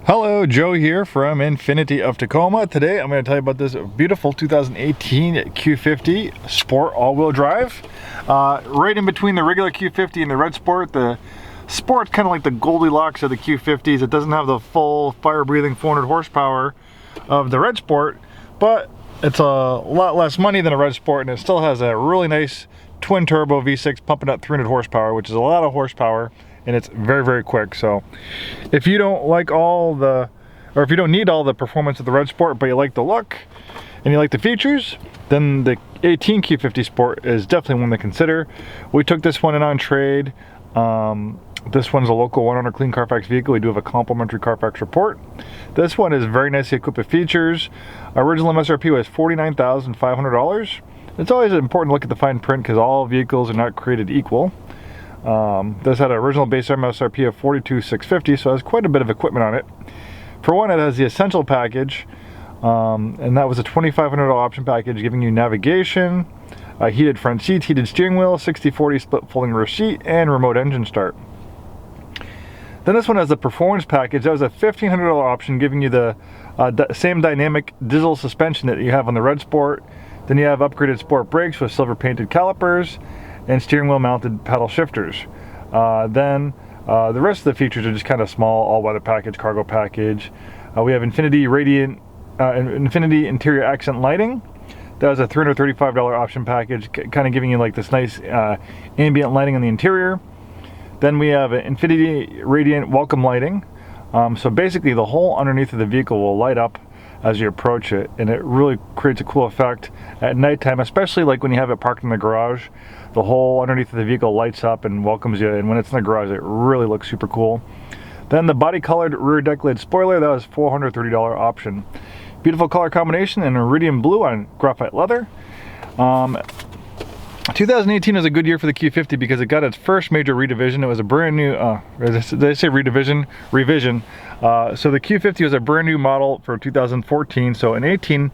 Hello, Joe here from Infinity of Tacoma. Today I'm going to tell you about this beautiful 2018 Q50 Sport all-wheel drive. Right in between the regular Q50 and the Red Sport. The Sport's kind of like the Goldilocks of the Q50s. It doesn't have the full fire-breathing 400 horsepower of the Red Sport, but it's a lot less money than a Red Sport, and it still has a really nice twin-turbo V6 pumping up 300 horsepower, which is a lot of horsepower. And it's very, very quick. So if you don't like if you don't need all the performance of the Red Sport, but you like the look and you like the features, then the 18 Q50 Sport is definitely one to consider. We took this one in on trade. This one's a local 1-owner clean Carfax vehicle. We do have a complimentary Carfax report. This one is very nicely equipped with features. Original MSRP was $49,500. It's always important to look at the fine print because all vehicles are not created equal. This had an original base MSRP of $42,650, so it has quite a bit of equipment on it. For one, it has the Essential package, and that was a $2,500 option package, giving you navigation, heated front seats, heated steering wheel, 60/40 split folding rear seat, and remote engine start. Then this one has the Performance package. That was a $1,500 option, giving you the same dynamic digital suspension that you have on the Red Sport. Then you have upgraded sport brakes with silver painted calipers and steering wheel mounted paddle shifters. The rest of the features are just kind of small, all-weather package, cargo package. We have Infinity interior accent lighting. That was a $335 option package, kind of giving you like this nice ambient lighting on the interior. Then we have Infinity Radiant welcome lighting. So basically the whole underneath of the vehicle will light up as you approach it, and it really creates a cool effect at nighttime, especially like when you have it parked in the garage. The whole underneath of the vehicle lights up and welcomes you, and when it's in the garage it really looks super cool. Then the body colored rear deck lid spoiler, that was $430 option. Beautiful color combination in iridium blue on graphite leather. 2018 was a good year for the Q50 because it got its first major redivision. It was a brand new, did I say redivision? Revision. So the Q50 was a brand new model for 2014. So in 18,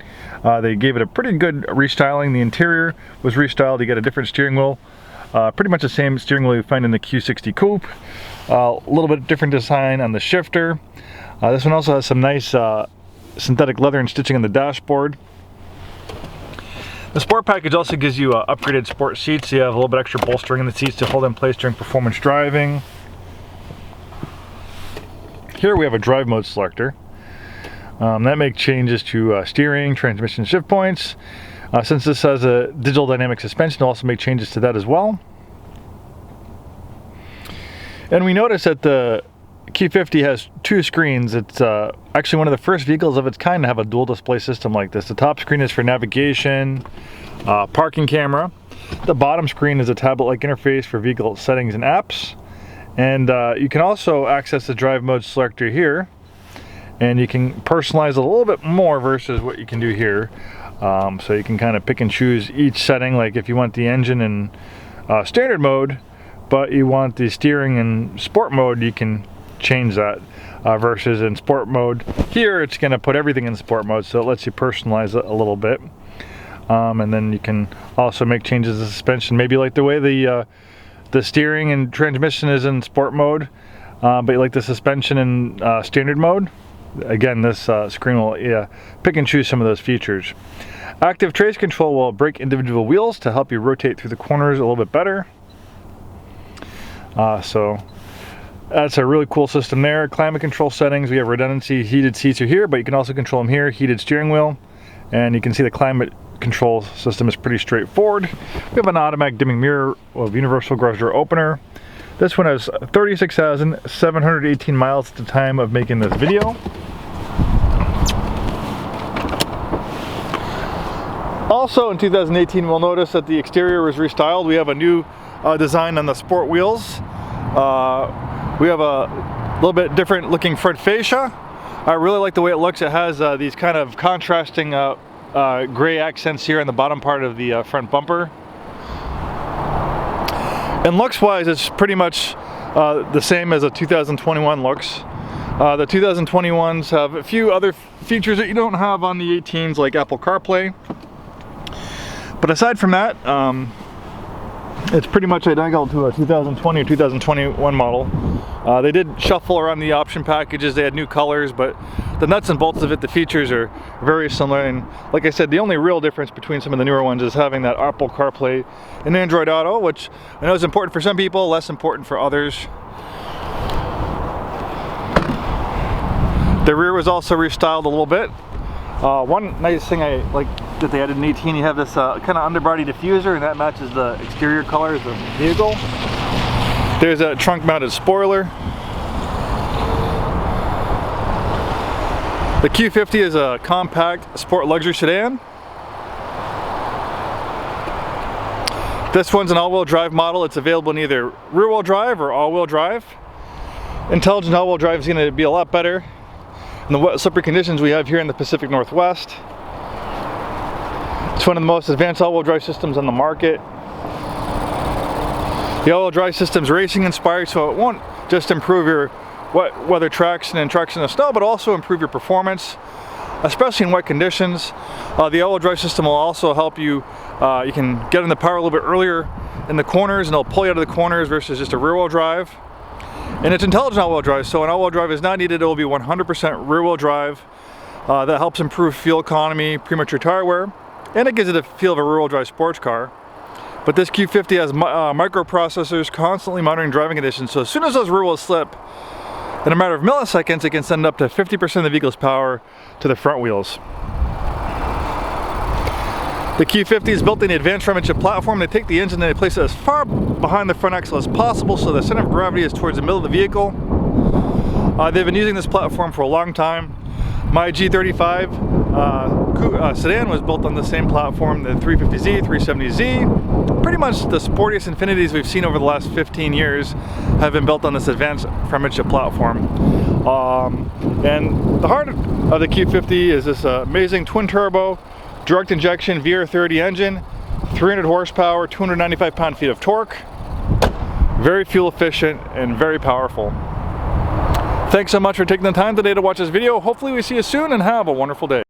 they gave it a pretty good restyling. The interior was restyled. You get a different steering wheel. Pretty much the same steering wheel you find in the Q60 Coupe. A little bit different design on the shifter. This one also has some nice synthetic leather and stitching on the dashboard. The Sport package also gives you upgraded sport seats. So you have a little bit extra bolstering in the seats to hold in place during performance driving. Here we have a drive mode selector. That makes changes to steering, transmission, shift points. Since this has a digital dynamic suspension, it'll also make changes to that as well. And we notice that the Q50 has two screens. It's actually one of the first vehicles of its kind to have a dual display system like this. The top screen is for navigation, parking camera. The bottom screen is a tablet-like interface for vehicle settings and apps. And you can also access the drive mode selector here, and you can personalize a little bit more versus what you can do here. So you can kind of pick and choose each setting, like if you want the engine in standard mode, but you want the steering in sport mode, you can change that versus in sport mode. Here it's going to put everything in sport mode, so it lets you personalize it a little bit. And then you can also make changes to suspension, maybe like the way the steering and transmission is in sport mode, but you like the suspension in standard mode. Again, this screen will pick and choose some of those features. Active trace control will brake individual wheels to help you rotate through the corners a little bit better. So that's a really cool system there. Climate control settings, we have redundancy. Heated seats are here, but you can also control them here. Heated steering wheel, and you can see the climate control system is pretty straightforward. We have an automatic dimming mirror of universal garage door opener. This one has 36,718 miles at the time of making this video. Also in 2018, we'll notice that the exterior was restyled. We have a new design on the sport wheels. We have a little bit different looking front fascia. I really like the way it looks. It has these kind of contrasting gray accents here on the bottom part of the front bumper. And looks wise, it's pretty much the same as a 2021 looks. The 2021s have a few other features that you don't have on the 18s, like Apple CarPlay. But aside from that, It's pretty much identical to a 2020 or 2021 model. They did shuffle around the option packages, they had new colors, but the nuts and bolts of it, the features are very similar. And like I said, the only real difference between some of the newer ones is having that Apple CarPlay and Android Auto, which I know is important for some people, less important for others. The rear was also restyled a little bit. One nice thing I like that they added in 18, you have this kind of underbody diffuser, and that matches the exterior color of the vehicle. There's a trunk mounted spoiler. The Q50 is a compact sport luxury sedan. This one's an all-wheel drive model. It's available in either rear-wheel drive or all-wheel drive. Intelligent all-wheel drive is going to be a lot better in the wet, slippery conditions we have here in the Pacific Northwest. It's one of the most advanced all-wheel drive systems on the market. The all-wheel drive system's racing inspired, so it won't just improve your wet weather traction and traction in the snow, but also improve your performance, especially in wet conditions. The all-wheel drive system will also help you, you can get in the power a little bit earlier in the corners, and it'll pull you out of the corners versus just a rear-wheel drive. And it's intelligent all-wheel drive, so an all-wheel drive is not needed. It will be 100% rear-wheel drive. That helps improve fuel economy, premature tire wear, and it gives it a feel of a rear-wheel drive sports car. But this Q50 has microprocessors constantly monitoring driving conditions, so as soon as those rear wheels slip, in a matter of milliseconds, it can send up to 50% of the vehicle's power to the front wheels. The Q50 is built in the advanced front engine platform. They take the engine and they place it as far behind the front axle as possible, so the center of gravity is towards the middle of the vehicle. They've been using this platform for a long time. My G35 sedan was built on the same platform, the 350Z, 370Z. Pretty much the sportiest Infinitis we've seen over the last 15 years have been built on this advanced front engine platform. And the heart of the Q50 is this amazing twin turbo, direct injection VR30 engine, 300 horsepower, 295 pound-feet of torque. Very fuel efficient and very powerful. Thanks so much for taking the time today to watch this video. Hopefully we see you soon and have a wonderful day.